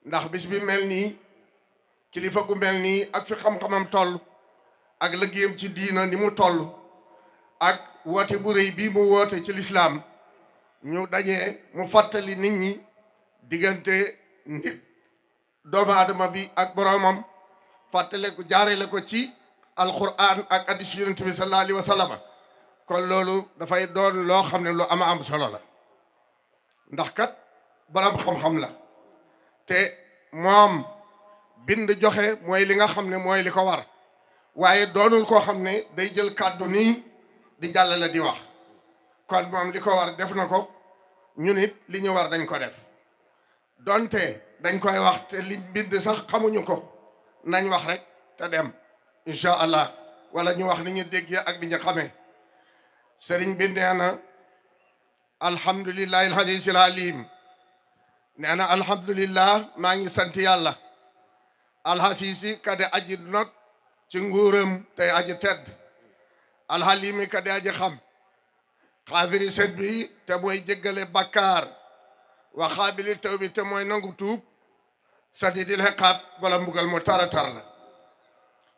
ndax bis bi mel nii kilifa gu mel nii ak fi xam-xamam toll ak liggéeyam ci diina ni mu toll ak woote bu rëy bii mu woote ci lislaam ñu dajee mu fàttali nit ñi diggante nit doomu aadama bi ak boroomam fàttale ko jaarale ko ci alquran ak hadiis yonent bi sallallahu alayhi wa sallam kon loolu dafay doon loo xam ne lu am solo la ndax kat borom xam-xam la te moom bind joxe mooy li nga xam ne mooy li ko war waaye doonul koo xam ne day jël kàddu nii di jàllale di wax kon moom li ko war def na ko ñun it li ñu war dañ ko def donte dañ koy wax te liñ bind sax xamuñu ko nañ wax rek te dem incha allah wala ñu wax ni ñu déggee ak di ñu xamee sëriñ bi nee na alhamdulillahi alhadiisil aliim nee na alhamdulillah maa ngi sant yàlla alhasiisi kade aji not ci nguuram tey aji tedd alhalimi kade aji xam xaafiri set bi te mooy jéggale bakkaar wa xaabili taw bi te mooy nangu tuub sadidil xeqaab wala mbugal mu taratar la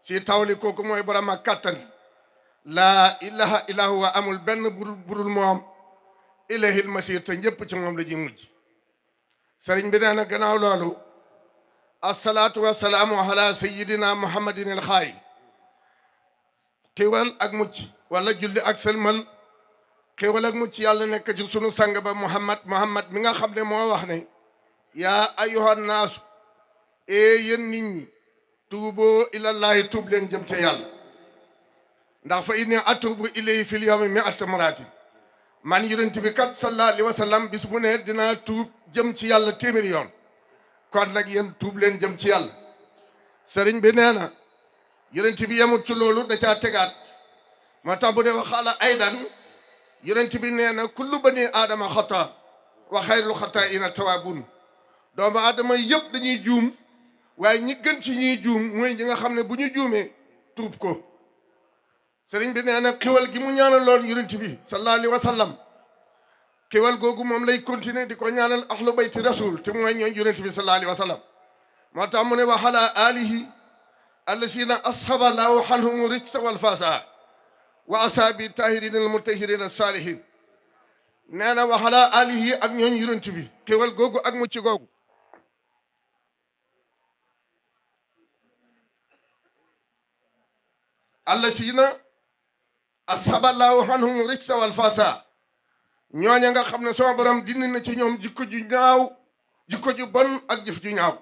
si tawli kooku mooy borom ak kattan laa ilaha illa huwa amul benn burul moom ilahil masir te ñëpp ci moom la ji mujj sëriñ bi nee na gannaaw loolu assalaatu wassalaamu ala sayidina muhammadin el xaay xiwal ak mucc wala julli ak sëlmal xiwal ak mucc yàlla nekk ci sunu sang ba muhammad mi nga xam ne moo wax ne yaa ayyuhan naasu yéen nit ñi tuuboo ilallahi tuub leen jëm ca yàlla ndax fa inni atuubu ilayhi fil yawmi mi'ata maraatin man yonent bi kat sallallahu alayhi wa sallam bis bu ne dinaa tuub jëm ci yàlla téeméeri yoon kon nag yéen tuub leen jëm ci yàlla sëriñ bi nee na yonent bi yemut ci loolu da caa tegaat moo tax bu ne waxaala aydan yonent bi nee na kullu bani aadama xata wa xayrul xataa'ina tawaabun doomu aadama yëpp dañuy juum waaye ñi gën ci ñiy juum mooy ñi nga xam ne bu ñu juumee tuub ko sëriñ bi nee na xiwal gi mu ñaanaloon yonent bi sallallahu alayhi wa sallam xiwal googu moom lay continuer di ko ñaanal ahlu bayti rasul te mooy ñooy yonent bi sallallahu alayhi wa sallam moo tax mu ne wa ala alihi allasina ashaba lahu anhum rijsa wal fasa wa asaabi tahirin al mutahirin as salihin nee na wa ala alihi ak ñooñ yonent bi xiwal googu ak mucc googu allasina ashaba lahu anhum rijsa wal fasa ñooña nga xam ne sama borom dindi na ci ñoom jikko ju ñaaw jikko ju bon ak jëf ju ñaaw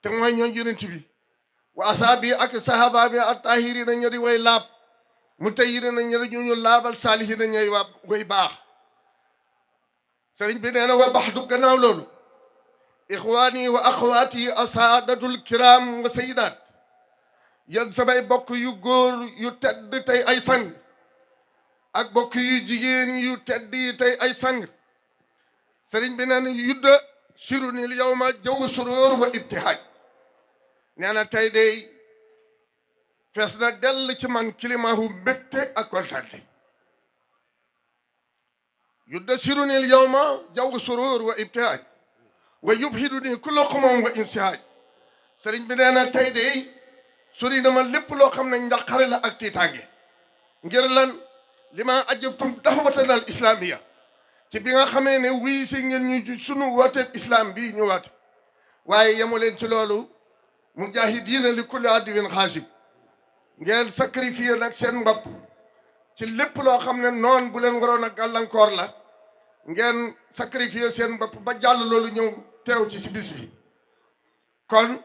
te mooy ñooñ yonent bi wa asaabi ak sahaba bi at tahiri na ñëri way laab mu tayiri na ñëri ñu laabal saalihi na ñëy waa way baax sëriñ bi nee na wa baxdu gannaaw loolu ixwaani wa axwaati asaadatul kiram wa sayidaat yéen samay bokk yu góor yu tedd tey ay sang ak bokk yu jigéen yu tedd yi tey ay sang sëriñ bi nee na yudda sirunil yawma jaw suróor wa ibtihaaj nee na tey day fees na dell ci man kilimaahu mbégte ak kontante yudda sirunil yawma jaw suróor wa ibtihaaj wa yubhiduni kullu xumam wa insihaaj sëriñ bi nee na tey day sori na ma lépp loo xam ne njaqare la ak tiitaange ngir lan li ma ajabtum daxwatana al islamiya ci bi nga xamee ne wii si ngeen ñu sunu wooteeb islam bii ñu waat waaye yemu leen ci loolu mujaahidiina li kulli aduwin xaasib ngeen sacrifier nag seen bopp ci lépp loo xam ne noon bu leen waroon a gàllankoor la ngeen sacrifier seen bopp ba jàll loolu ñëw teew ci si bis bi kon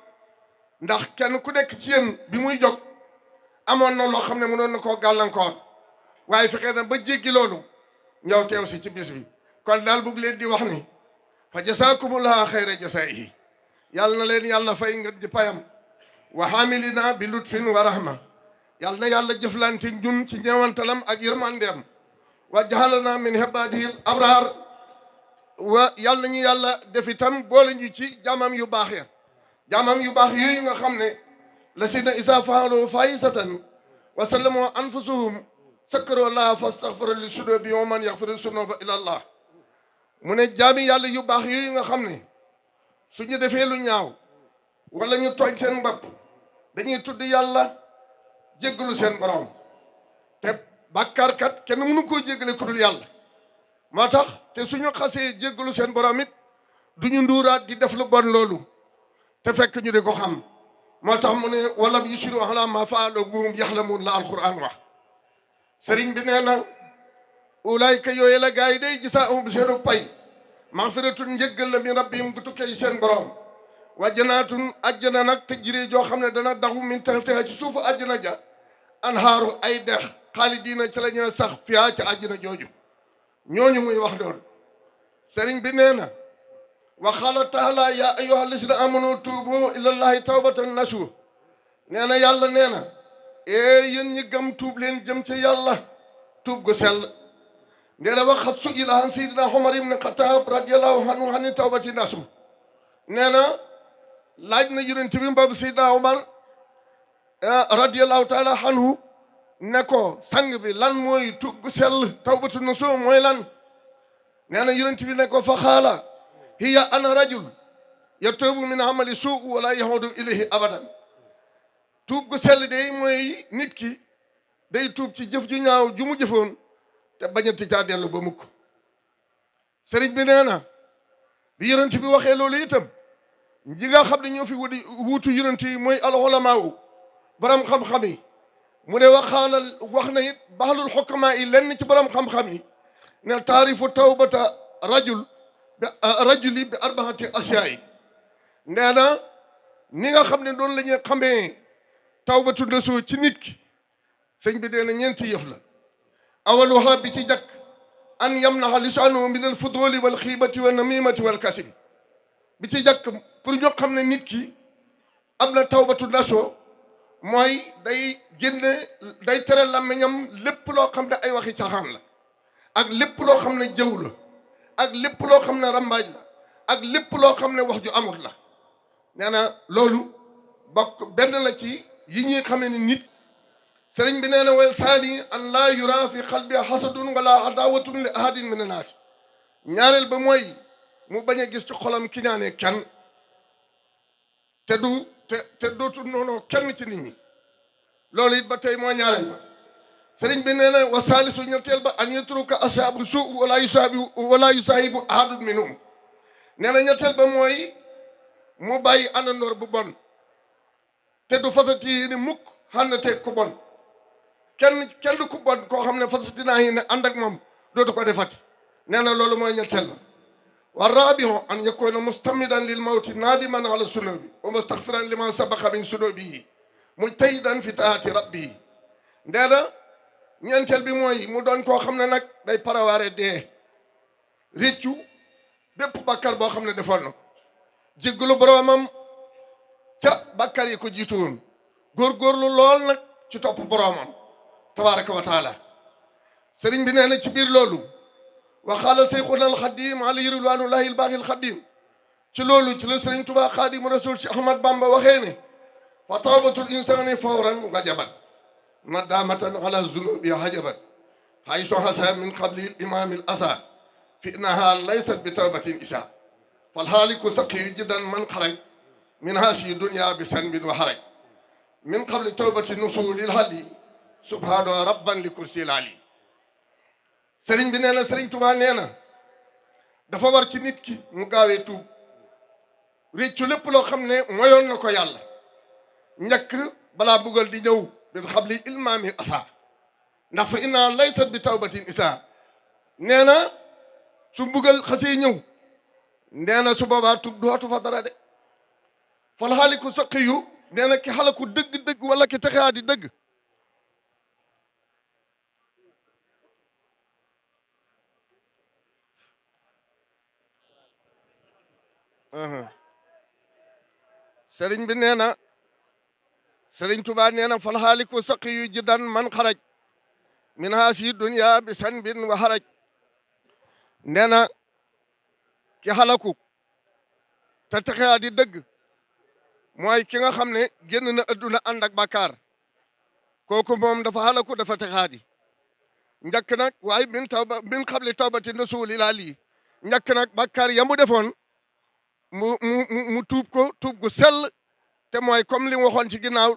ndax kenn ku nekk ci yéen bi muy jóg amoon na loo xam ne mënoon na koo gàllankoor waaye fexe na ba jéggi loolu ñëw teew si ci bis bi kon daal bugg leen di wax ni fa jasaakumullahu xayra jasaa'ihi yàlla na leen yàlla fay nga di payam wa hamilina bi lutfin wa rahma yàlla na yàlla jëflante ñun ci ñeewantalam ak yërmandeem wa jahalana min ibadihil abraar wa yàlla nañu yàlla def itam boole ñu ci jaamam yu baax ya jaamam yu baax yooyu nga xam ne la si na isa faalu fahisatan wa sallamu anfusuhum sakkaru laa fastaghfiru li sunubi wa man yaghfiru sunuba illa allah mu ne jaami yàlla yu baax yooyu nga xam ne suñu defee lu ñaaw wala ñu tooñ seen bopp dañuy tudd yàlla jéggalu seen borom te bàkkaarkat kenn mënu koo jéggale ku dul yàlla moo tax te suñu xasee jéggalu seen borom it duñu nduuraat di def lu bon loolu te fekk ñu di ko xam moo tax mu ne walam yusiru ala ma faalu buhum yaxlamun la alquran wax sëriñ bi nee na ulayka yooyu la gaa yi day gisaahum seenu pay maxfiratun njëggal la min rabbihim gu tukkee seen borom wa janaatun ajjana nag te jiri joo xam ne dana daxu min tahtiha ci suufu ajjana ja anhaaru ay dex xaalidiina ci la ñu sax fiyaa ci ajjana jooju ñooñu muy wax doon sëriñ bi nee na wa qaala taala ya ayyuha alladina amanu tuubu ilallahi tawbatan nasuh nee na yàlla nee na yéen ñi gëm tuub leen jëm ci yàlla tuub gu sell nee na waxat su ila an sayidina Umar ibn Xataab radiallahu anhu ani tawbati nasuh nee na laaj na yonent bi mboobu sayidina Umar radiallahu taala anhu ne ko sang bi lan mooy tuub gu sell tawbatu nasuh mooy lan nee na yonent bi ne ko fa xaala hiya ana rajul yatuubu min amali suu wala yahudu ilayhi abadan tuub gu sell day mooy nit ki day tuub ci jëf ju ñaaw ju mu jëfoon te bañati caa dellu ba mukk sëriñ bi nee na bi yonent bi waxee loolu itam ñi nga xam ne ñoo fi wuutu yonent yi mooy alxulamaaw borom xam-xam yi mu ne wax na it baxalul xukkamaa yi lenn ci borom xam-xam yi ne taarifu tawbata rajuli bi arbaati asiyaa yi nee na ni nga xam ne doon la ñuy xamee tawbatu nasuh ci nit ki sëñ bi dee na ñeenti yëf la awaluha bi ci jàkk an yamnaha lisaanu min al fuduli wal xiibati wa namimati wal kasibi bi ci jàkk pour ñu xam ne nit ki am na tawbatu nasuh mooy day tere làmmiñam lépp loo xam ne ay waxi caaxaan la ak lépp loo xam ne jëw la ak lépp loo xam ne rambaaj la ak lépp loo xam ne wax ju amul la nee na loolu bokk benn la ci yi ñuy xamee ni nit sëriñ bi nee na way saani an laa yura fi xalbi hasadun wala adawatun li ahadin min annaas ñaareel ba mooy mu bañ a gis ci xolam ki ñaane kenn te dootul noonu kenn ci nit ñi loolu it ba tey moo ñaareel ba sëriñ bi nee na wa saalisu ñetteel ba an yatruka ashaabu suu wala yusaahibu ahadun minhum nee na ñetteel ba mooy mu bàyyi àndandoor bu bon te du fasati ni mukk xànnateeg ku bon kenn du ku bon koo xam ne fasati naa yi ne ànd ak moom dootu ko defati nee na loolu mooy ñetteel ba wa rabihu an yakuna mustamidan lil mawti naadiman ala sunubi wa mustaghfiran liman sabaqa min sunubihi mujtahidan fi taati rabbihi nee na ñeenteel bi mooy mu doon koo xam ne nag day parawaare dee réccu bépp bàkkar boo xam ne defoon na ko jéggalu boroomam ca bàkkar yi ko jiitu woon góorgóorlu lool nag ci topp boroomam tabaraka wa taala sëriñ bi nee na ci biir loolu wa qaala seyxuna alxadim alayhi ridwanullahi albaaxi alxadim ci loolu ci la sëriñ Tuubaa xaadimu rasul si Ahmad Bamba waxee ne fa tawbatul insani fawran wajabat nadamatan ala zunubi hajabat haysu hasa min qabli imam al asa fi innaha laysat bi tawbatin isa fal haliku saqi jiddan man kharaj min hasi dunya bi sanbin wa haraj min qabli tawbati nusulil hali subhanahu rabban li kursil ali sëriñ bi nee na sëriñ Tuubaa nee na dafa war ci nit ki mu gaawee tuub réccu lépp loo xam ne moyoon na ko yàlla njëkk balaa buggal di ñëw bil xabli ilmaami asa ndax fa inna laysat bi tawbatin isa nee na su mbugal xasee ñëw nee na su boobaa tub dootu fa dara de fal xaaliku saqiyu nee na ki xalaku dëgg-dëgg wala ki texaa di dëgg sëriñ bi nee na sëriñ Tuubaa nee na fal xaaliku saqiyu jiddan man xaraj min haasi dunya bi sanbin wa haraj nee na ki xalaku te texea di dëgg mooy ki nga xam ne génn na adduna ànd ak bàkkaar kooku moom dafa xalaku dafa texaa di njëkk nag waaye min xabli tawbati nasuuli laa lii njëkk nag bàkkaar yamu defoon mu tuub ko tuub gu sell te mooy comme li mu waxoon ci ginnaaw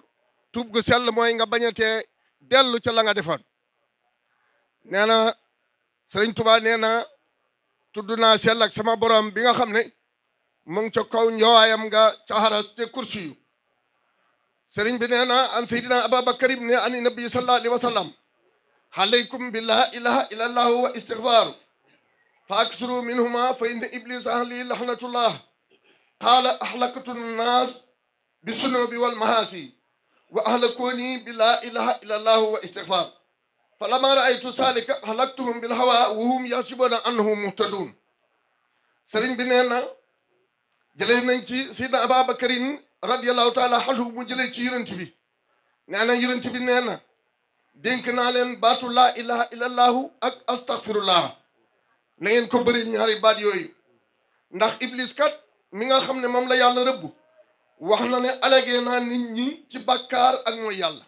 tuub gu sell mooy nga bañatee dellu ca la nga defoon. nee na Sëriñ Tuubaa nee na tudd naa sell ak sama borom bi nga xam ne mu ngi ca kaw njowaayam nga ca xaras te kursi yu. sëriñ bi nee na an seydina Ababakar ibn ani nabi sallallahu alayhi wa sallam alaykum bi la ilaha illa allahu wa istighfaru fa aksuru minhuma fa inna iblis ahli lahnatullah qala ahlaktu nnas bi sunubi wal mahasi wa ahlakuni bi la ilaha illa allahu wa istighfar falamma ra'aytu salika ahlaktuhum bil hawa wa hum yasibuna annahum muhtadun. sëriñ bi nee na jëlee nañ ci seydina Ababakarin radiyallahu taala anhu mu jëlee ci yonent bi nee na yonent bi nee na dénk naa leen baatu laa ilaha illallahu ak astaghfirullah na ngeen ko bëri ñaari baat yooyu ndax iblis kat mi nga xam ne moom la yàlla rëbb wax na ne alagee naa nit ñi ci bàkkaar ak mooy yàlla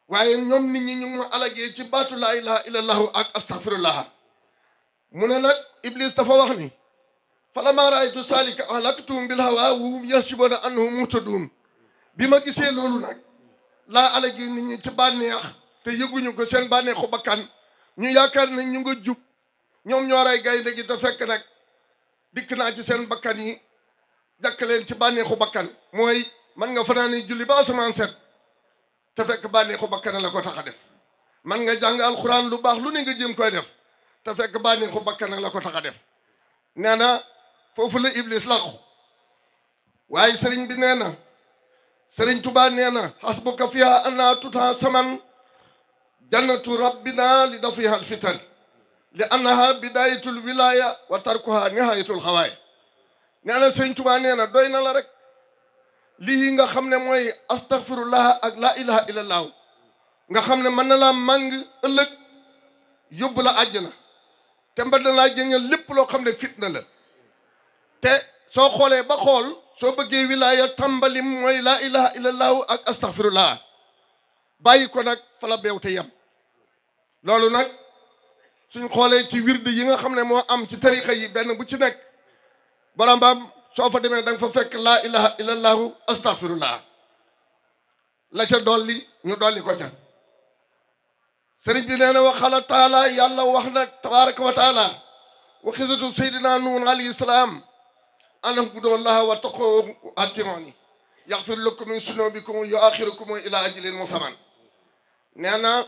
waaye ñoom nit ñi ñu ngi ma alagee ci baatu laa ilaha illallahu ak astaghfirullah. mu ne nag iblis dafa wax ni falammaa ra'aytu zaalika ahlaktuhum bil hawaa wa hum yahsabuuna annahum muhtadun. bi ma gisee loolu nag laa alagee nit ñi ci bànneex te yëguñu ko seen bànneexu bakkan ñu yaakaar ne ñu nga jub ñoom ñoo rey gaynde gi te fekk nag dikk naa ci seen bakkan yi jàkk leen ci bànneexu bakkan mooy man nga fanaani julli ba asamaan set te fekk bànneexu bakkan la ko tax a def. man nga jàng alxuraan lu baax lu ne nga jéem koy def te fekk bànneexu bakkan la ko tax a def. nee na foofu la iblis làqu waaye sëriñ bi nee na sëriñ Tuubaa nee na hasbuka fiha anna tuta saman jannatu rabbina li dafiha alfitan li annaha bidayatul wilaya wa tarkuha nihayatul xawaaya. nee na sëriñ Tuubaa nee na doy na la rek lii nga xam ne mooy astaghfirullah ak la ilaha illallah nga xam ne mën na laa màng ëllëg yóbbu la àjjana te mba na laa jëñal lépp loo xam ne fitna la. te soo xoolee ba xool soo bëggee wilaya tàmbalim mooy la ilaha illallah ak astaghfirullah bàyyi ko nag fa la beew te yem. loolu nag suñ xoolee ci wirde yi nga xam ne moo am ci tariqa yi benn bu ci nekk borom soo fa demee da nga fa fekk laa ilaha illallahu astaghfirullah la ca dolli ñu dolli ko ca. sëriñ bi nee na waxala taala yàlla wax na tabaraka wa taala wa xisatu seydina nuun alayhi salaam an u'budullaha wa taqoo atiuni yaxfir lakum min sunubikum wa yuaxirukum ila ajalin musamman. nee na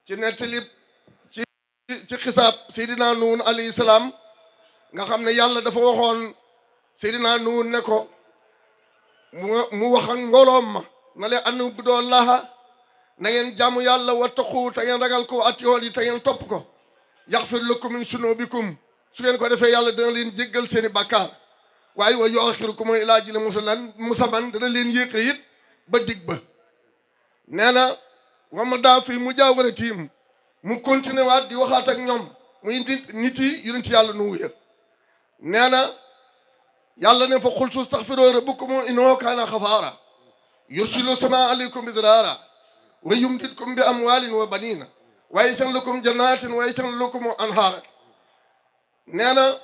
ci nettali ci xisaab seydina nuun alayhi salaam nga xam ne yàlla dafa waxoon seydina nuun ne ko mu wax ak ngoloom ma na leen an u'budullaha na ngeen jaamu yàlla wattaqu te ngeen ragal ko atiyoon yi te ngeen topp ko yaxfir lakum min sunubikum su ngeen ko defee yàlla dana leen jéggal seeni bàkkaar waaye wa yuaxirukum ilaa ajalin musamman dana leen yéexe it ba dig ba. nee na wa ma daa fi mujaawaratihim mu continué waat di waxaat ak ñoom muy nit yi yonent yàlla nu wuya. nee na yàlla ne fa qultu astaghfiru rabbakum innahu kaana ghafaara yursilu samaa aleykum midraara wa yumdidkum bi amwaalin wa baniina wa yaj'al lakum jannaatin wa yaj'al lakum anhaara. nee na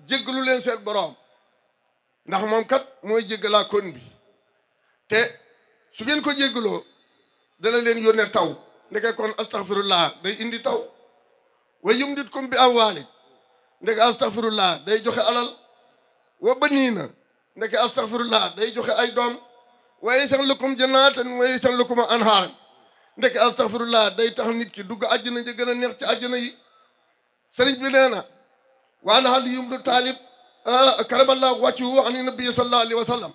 jéggalu leen seen boroom ndax moom kat mooy jéggalaa kon bi te su ngeen ko jéggaloo dana leen yónnee taw ndeke kon astaghfirullah day indi taw wa yumdidkum bi amwaalin ndeke astaghfirullah day joxe alal wa baniina ndeke astaghfirullah day joxe ay doom wa yaj'al lakum jannaatin wa yaj'al lakum anhaaran ndeke astaghfirullah day tax nit ki dugg àjjana ja gën a neex ci àjjana yi. sëriñ bi nee na waan Ali ibn Taalib karamallahu wajhahu an nabi sallallahu alayhi wa sallam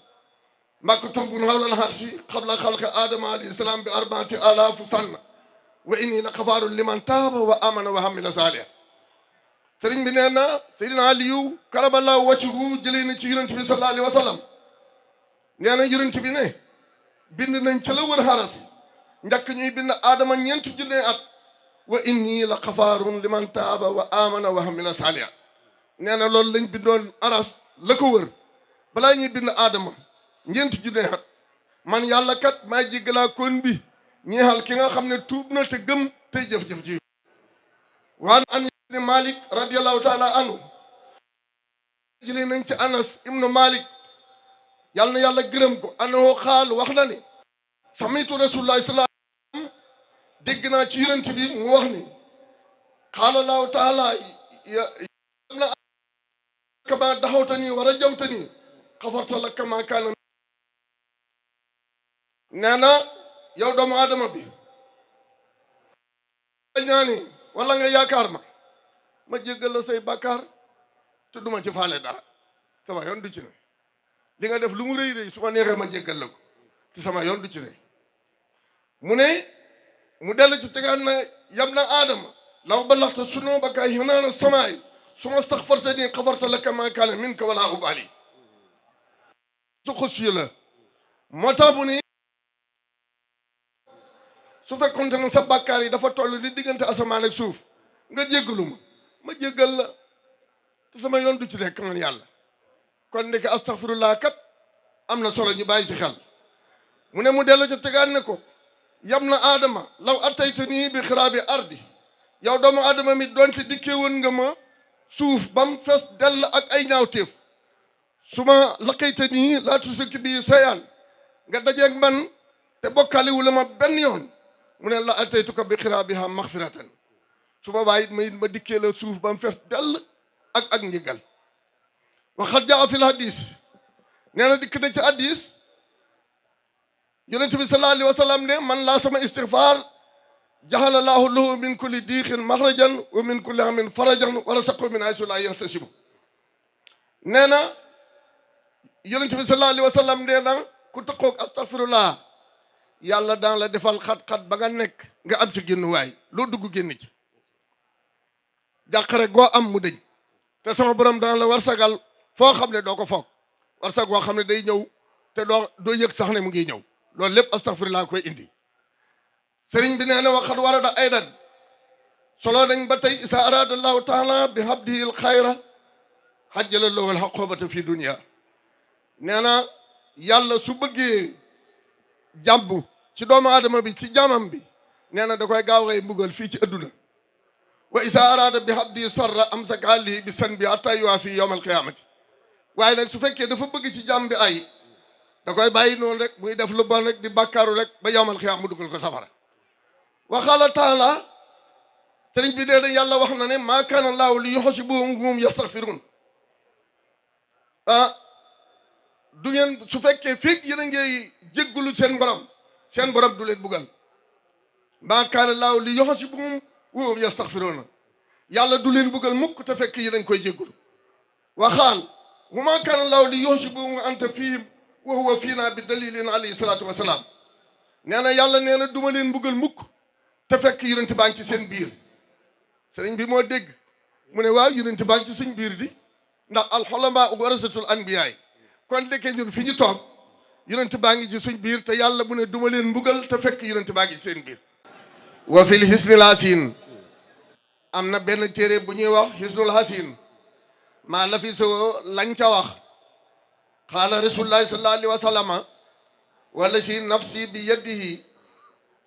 maktubun hawla al-arshi qabla xalqi aadama alayhi salaam bi 4000 sana wa inni la xafaarun liman taaba wa amana wa amila saalihan. sëriñ bi nee na Seydina Aliyu karamallahu wajhahu jëlee na ci yonent bi sallallahu alayhi wa sallam nee na yonent bi ne bind nañ ca la wër xaras njëkk ñuy bind aadama ñeenti junne at wa inni la xafaarun liman taaba wa amana wa amila saalihan. nee na loolu lañ bindoon aras la ko wër balaa ñuy bind aadama ñeenti junne at man yàlla kat maa jéggalaa kon bi ñeexal ki nga xam ne tuub na te gëm tey jëf-jëf ji. waan an ibni Malik radiyallahu taala anhu jëlee nañ ci Anas ibnu Malik yàlla na yàlla gërëm ko annahu xaal wax na ni samitu rasulullah sallallahu alayhi wasallam dégg naa ci yonent bi mu wax ni qaala allahu taala na kama daxawtani wa rajawtani xafarta laka ma kaana nee na yow doomu aadama bi ñaani wala nga yaakaar ma jéggal la say bàkkaar te duma ci faale dara sama yoon du ci ne li nga def lu mu rëy rëy su ma neexee ma jéggal la ko te sama yoon du ci ne mu ne mu dellu ci tegaat na yam na aadama law balaxta sunubaka hinaana samaay suma staxfartani xafarta laka ma kaana minka wala ubali su xus la moo tax mu ne su fekkonte ne sa bàkkaar yi dafa toll di diggante asamaan ak suuf nga jéggalu ma jéggal la te sama yoon du ci nekk man yàlla kon ndeke astaghfirullah kat am na solo ñu bàyyi ci xel mu ne mu dellu ca tegaat ne ko yam na aadama law attaytanii bi xiraabi ardi yow doomu aadama mi doonte dikkee woon nga ma suuf bam fees dell ak ay ñaawteef su ma laqaytanii laa tusrik bi sayaan nga dajeeg man te bokkaaliwu la ma benn yoon mu ne la ataytuka bi xiraabiha maxfiratan su boobaa it ma dikkee la suuf bam fees dell ak njëgal waxat jaa fil hadis nee na dikk na ci hadis yonent bi sallallahu alayhi wa sallam ne man laa sama istighfar jaxala laahu lahu min kulli diixin maxrajan wa min kulli hamin farajan wa rasaqahu min haysu laa yahtasibu nee na yonent bi sallallahu alayhi wa sallam nee na ku taqoog astaghfirullah yàlla daan la defal xat-xat ba nga nekk nga am ci génn waay loo dugg génn ci jàqare goo am mu dëñ te sama borom dana la warsagal foo xam ne doo ko foog warsag goo xam ne day ñëw te doo yëg sax ne mu ngi ñëw loolu lépp astaghfirullah koy indi sëriñ bi nee na waxat warada aydan solo nañ ba tey isa arada allahu taala bi habdihi l xayra xajjala lahu al xaqobata fi dunia nee na yàlla su bëggee jàmm ci doomu aadama bi ci jaamam bi nee na da koy gaaw ngay mbugal fii ci adduna wa isa arada bi habdi sarra amsaka alayhi bi san bi hatta yuwaafi yawm alqiyamati waaye nag su fekkee dafa bëgg ci jàmm bi ay da koy bàyyi noonu rek muy def lu bon rek di bàkkaaru rek ba yawm alqiyama mu dugal ko safara wa qaala taala sëriñ bi dee na yàlla wax na ne maa kaana llaahu li yuhsibuhum wa hum yastaghfiruun du ngeen su fekkee fekk yéen a ngi jéggulu seen borom du leen bugal maa kaana llaahu li yuhsibuhum wa hum yastaghfiruun yàlla du leen bugal mukk te fekk yéen a ngi koy jéggulu waxaal wa maa kaana llaahu li yuhsibuhum wa anta fiihim wa huwa fiinaa bi daliilin alayhi salaatu wa salaam nee na yàlla nee na du ma leen bugal mukk te fekk yonent baa ngi ci seen biir sëriñ bi moo dégg mu ne waaw yonent baa ngi ci suñ biir di ndax alxulamaa warasatul anbiyaa kon dëkkee ñun fi ñu toog yonent baa ngi ci suñ biir te yàlla mu ne du ma leen mbugal te fekk yonent baa ngi ci seen biir wa fil hisnil hasin am na benn téere bu ñuy wax hisnul hasin maa la fi soo lañ ca wax qaala rasulullahi sallallahu alayhi wa sallama wala si nafsi bi yadihi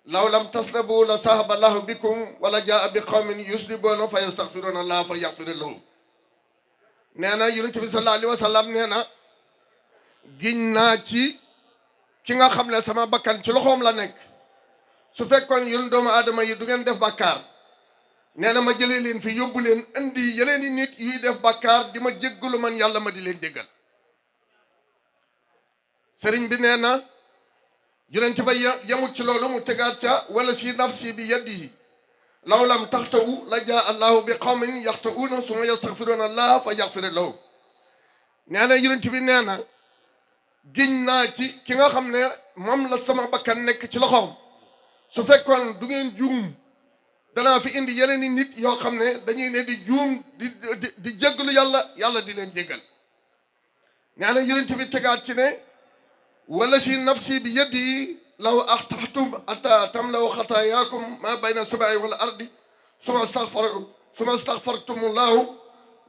law lam tasnabu la sahaba lahu bikum wala jaa bi qawmin yuslibuuna fa yastaghfiruuna allah fa yaghfir lahu nee na yonent bi sallallahu alayhi wa sallam nee na giñ naa ci ki nga xam ne sama bakkan ci loxoom la nekk su fekkoon yéen doomu aadama yi du ngeen def bàkkaar nee na ma jëlee leen fi yóbbu leen indi yeneen i nit yuy def bàkkaar di ma jéggalu man yàlla ma di leen jéggal sëriñ bi nee na yonent ba yemut ci loolu mu tegaat ca wala si nafsi bi yadihi law lam taxtawu la jaa allahu bi qawmin yaxtawuuna summa yastaghfiruuna allah fa yaxfir lahu nee na yonent bi nee na giñ naa ci ki nga xam ne moom la sama bakkan nekk ci loxoom su fekkoon du ngeen juum danaa fi indi yeneen i nit yoo xam ne dañuy ne di juum di jéggalu yàlla di leen jéggal nee na yonent bi tegaat ci ne wala si nafsi bi yadi law axtaxtum ata tamlaw xataayaakum ma bayna samaai wal ardi suma astaxfartumullahu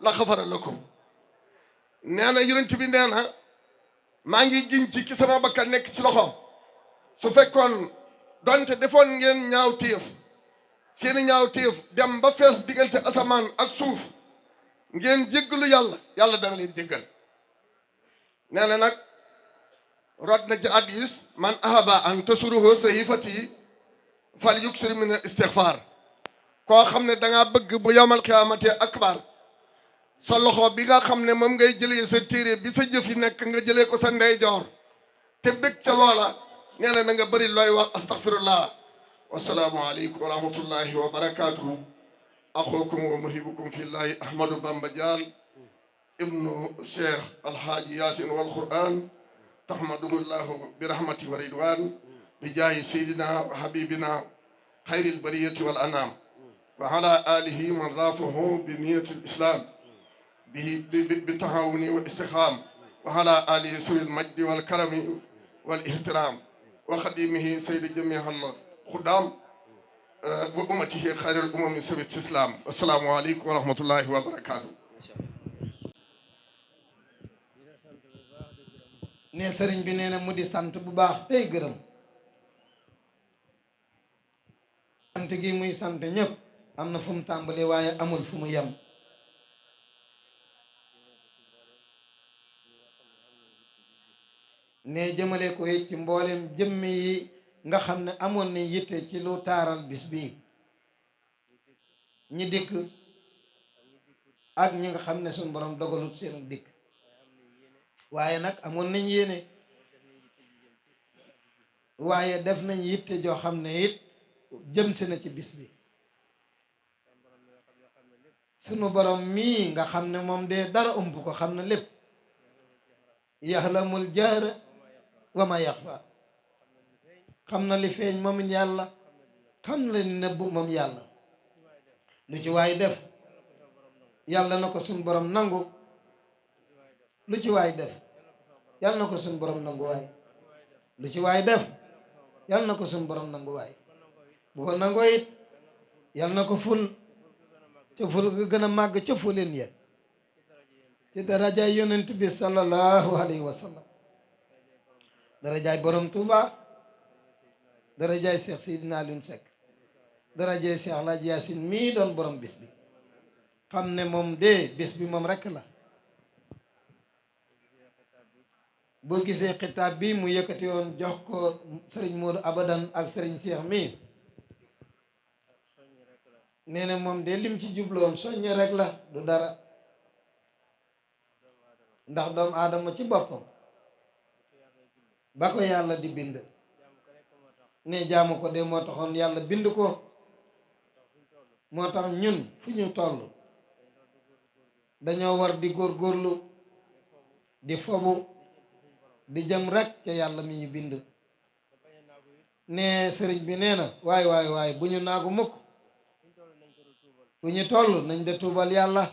la xafara lakum nee na yonent bi nee na maa ngi giñ ci ki sama bakkan nekk ci loxo su fekkoon donte defoon ngeen ñaaw téef seeni ñaaw téef dem ba fees diggante asamaan ak suuf ngeen jéggalu yàlla yàlla dana leen jéggal. nee na nag rot na ci hadiis man ahaba an tasuruhu sahifati fal yuksir min al istighfar. koo xam ne da ngaa bëgg bu yawmal qiyaamati akbar sa loxo bi nga xam ne moom ngay jëlee sa téere bi sa jëf yi nekk nga jëlee ko sa ndeyjoor te bëgg ca loola nee na nga bëri looy wax astaghfirullah. wasalaamu aleykum wa rahmatullahi wa barakatuhu. axukum wa muhibukum fillahi ahmadou bamba dial ibnu cheikh alhaaji yasin wal quran tahmadullahu bi rahmati wa ridwan bi jaayi seydina wa habibina xayril bariyati wal anam wa ala alihi man rafahu bi niyati lislam bi tahawuni wa istiqam wa ala alihi suwil majdi wal karami wal ihtiram wa xadimihi saydi jamihal xudam wa ummatihi xayril umami sabit islam. assalaamu aleykum wa rahmatullahi wa barakatuh. ne sëriñ bi nee na mu di sant bu baax tey gërëm. sant gi muy sant ñëpp am na fu mu tàmbalee waaye amul fu mu yem. ne jëmale ko it ci mboolem jëmmi yi nga xam ne amoon nañ yitte ci lu taaral bis bii. ñi dikk ak ñi nga xam ne suñu borom dogalut seen dikk waaye nag amoon nañ yéene waaye def nañ yitte joo xam ne it jëm si na ci bis bi. sunu borom mii nga xam ne moom de dara ump ko xam na lépp. yaxlamul jahra wa ma yaxfa. xam na li feeñ moom yàlla xam na li nëbbu moom yàlla. lu ci waay def yàlla na ko suñ borom nangu. lu ci waay def yàlla na ko suñ borom nangu waay. lu ci waay def yàlla na ko suñ borom nangu waay. bu ko nangoo it yàlla na ko ful ca ful ga gën a màgg ca fulin ya ci darajaay yonent bi sallallahu alayhi wa sallam. darajaay borom Tuuba. darajaay Cheikh Seydina Alioune Seck. darajaay Cheikh Alaaji Yaasin mii doon borom bis bi. xam ne moom de bis bi moom rekk la. boo gisee xitaab bi mu yëkkati woon jox ko sëriñ Modou Abadan ak sëriñ Cheikh mii nee na moom de lim ci jubloon soññe rek la du dara. ndax doomu aadama ci boppam ba ko yàlla di bind ne jaamu ko de moo taxoon yàlla bind ko. moo tax ñun fu ñu toll dañoo war di góorgóorlu di fobu di jëm rek ca yàlla mi ñu bind. ne sëriñ bi nee na waay bu ñu naagu mukk. fu ñu toll nañ de tuubal yàlla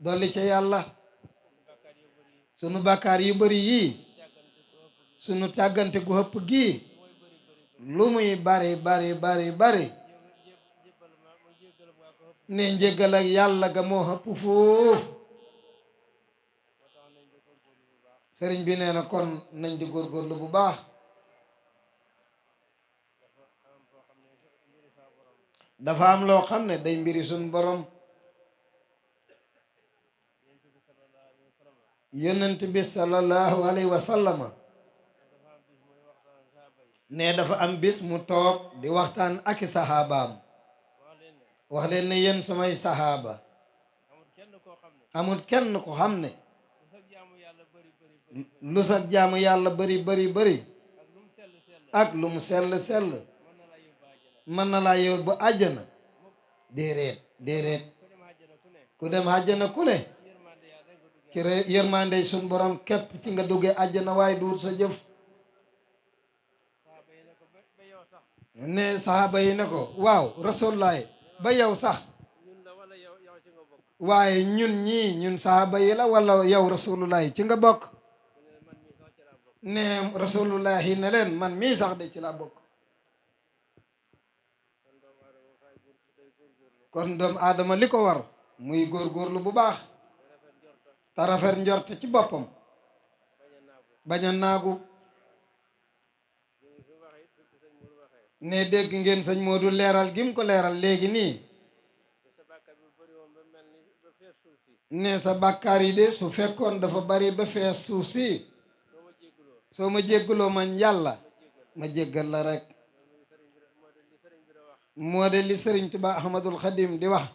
dolli ca yàlla. sunu bàkkaar yu bari yii sunu càggante gu ëpp gii lu muy bari ne njéggal ak yàlla ga moo ëpp foofu. sëriñ bi nee na kon nañ di góorgóorlu bu baax. dafa am loo xam ne day mbiri suñ borom. yonent bi sallallahu alayhi wa sallama ne dafa am bis mu toog di waxtaan ak i saxaabaam. wax leen ne yéen samay saxaaba amul kenn ko xam ne lu sa jaamu yàlla bari ak lu mu sell mën na laa yóbbu àjjana. déeréet ku dem àjjana ku ne ci yërmande suñ borom képp ci nga duggee àjjana waaye duut sa jëf. ne saxaaba yi ne ko waaw rasulullaay ba yow sax waaye ñun saxaaba yi la wala yow rasulullaay ci nga bokk. ne rasulullahi ne leen man mii sax de ci laa bokk. kon doomu aadama li ko war muy góorgóorlu bu baax te rafet njort ci boppam bañ a naagu. ne dégg ngeen sëñ Modou leeral gi mu ko leeral léegi nii ne sa bàkkaar yi de su fekkoon dafa bari ba fees suuf si soo ma jégguloo man yàlla ma jéggal la rek moo de li sëriñ Tuubaa Ahmadul Xadim di wax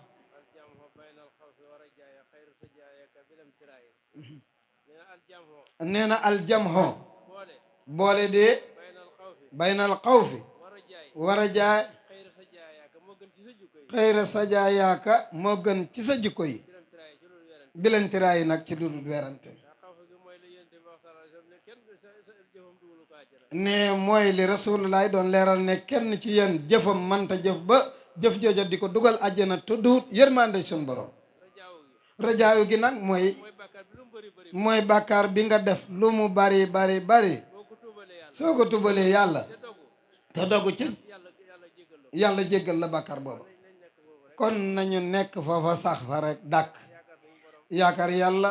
nee na aljamho boole de baynal xawfi war a jaay xayra sajaayaaka moo gën ci sa jikko yi bilantiraay nag ci lu dul werante ne mooy li rasulullah doon leeral ne kenn ci yéen jëfam manta jëf ba jëf jooja di ko dugal àjjana te duut yërmande sun borom rajaayu gi nag mooy bàkkaar bi nga def lu mu bari bari bari soo ko tubalee yàlla te dogu ci yàlla jéggal la bàkkaar booba kon nañu nekk foofa sax fa rek dàkk yaakaar yàlla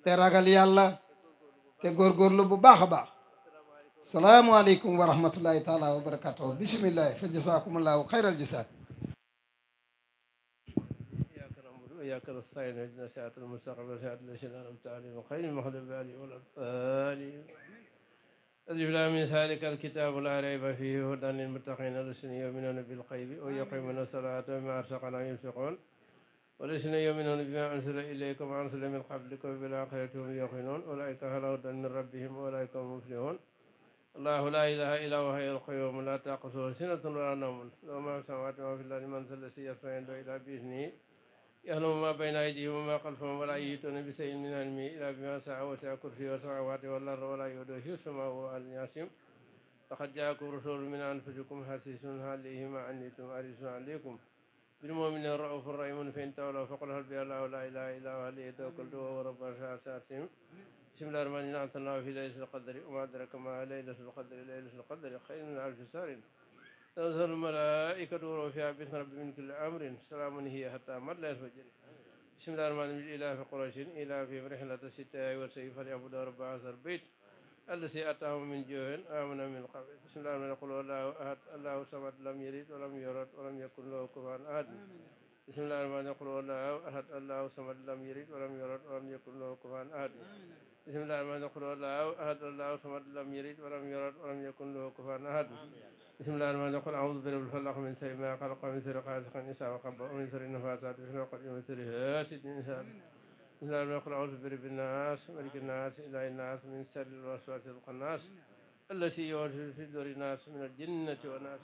te ragal yàlla te góorgóorlu bu baax a baax salaamualeykum wa rahmatullahi taala wa barakatuhu bisimillahi fa jasaakumullahu xayral jasaa إياك نستعين اهدنا الصراط المستقيم صراط الذين أنعمت عليهم غير المغضوب عليهم ولا الضالين ألف لام ميم ذلك الكتاب لا ريب فيه هدى للمتقين الذين يؤمنون بالغيب ويقيمون الصلاة ومما رزقناهم ينفقون والذين يؤمنون بما أنزل إليكم وأنزل من قبلكم وبالآخرة هم يوقنون أولئك على هدى من ربهم وأولئك هم المفلحون الله لا إله إلا هو الحي القيوم لا تأخذه سنة ولا نوم له ما في السماوات وما في الأرض من ذا الذي يشفع عنده إلا بإذنه يعلم ما بين أيديهم وما خلفهم ولا يحيطون بشيء من علمه إلا بما شاء وسع كرسيه السماوات والأرض ولا يؤوده حفظهما وهو العلي العظيم لقد جاءكم رسول من أنفسكم عزيز عليه ما عنتم حريص عليكم بالمؤمنين رؤوف رحيم فإن تولوا فقل حسبي الله لا إله إلا هو عليه توكلت وهو رب العرش العظيم بسم الله الرحمن الرحيم أنزلناه في ليلة القدر وما أدراك ما ليلة القدر ليلة القدر خير من ألف شهر تنزل الملائكة وروح فيها بإذن ربهم من كل أمر سلام هي حتى مطلع الفجر بسم الله الرحمن الرحيم إله في قريش إله في رحلة الشتاء والصيف فليعبدوا رب هذا البيت الذي أتاهم من جوع آمن من قبل بسم الله الرحمن الرحيم قل الله أحد الله الصمد لم يلد ولم يولد ولم يكن له كفوا أحد بسم الله الرحمن الرحيم قل الله أحد الله الصمد لم يلد ولم يولد ولم يكن له كفوا أحد بسم الله الرحمن الرحيم قل الله أحد الله الصمد لم يلد ولم يولد ولم يكن له كفوا أحد بسم الله الرحمن الرحيم قل أعوذ برب الفلق من شر ما خلق ومن شر غاسق إذا وقب ومن شر النفاثات في العقد ومن شر حاسد إذا بسم الله الرحمن الرحيم قل أعوذ برب الناس ملك الناس إله الناس من شر الوسواس الخناس التي يوسوس في صدور الناس من الجنة والناس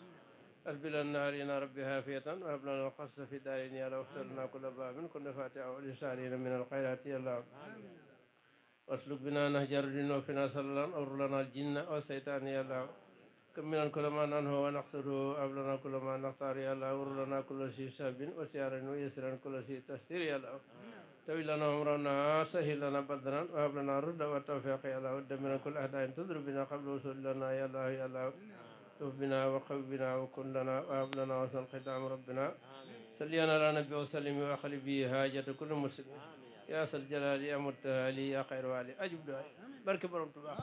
أسبل النار إلى ربها عافية وهب لنا القصد في دارين يا لو اخترنا كل باب كل فاتحة ولسانين من الخيرات يا الله واسلك بنا نهج الدين وفينا سلام أمر لنا الجن والشيطان يا الله كمنا كل ما ننهى ونقصده أهب لنا كل ما نختار يا الله أمر لنا كل شيء ساب وسيارا ويسرا كل شيء تسير يا الله طويل لنا عمرنا سهل لنا بدنا وهب لنا الرد والتوفيق يا الله ودمر كل أعداء تضرب بنا قبل وصول لنا يا الله يا الله توف بنا وقو بنا وكن لنا وهب لنا وصل ختام ربنا صلي على نبي وسلم وأخلي به حاجة كل مسلم يا ذا الجلال يا متعالي يا خير والي أجب دعاء barke borom Tuubaa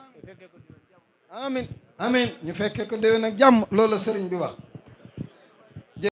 amin amin ñu fekke ko déwén ak jàmm loolu la sëriñ bi wax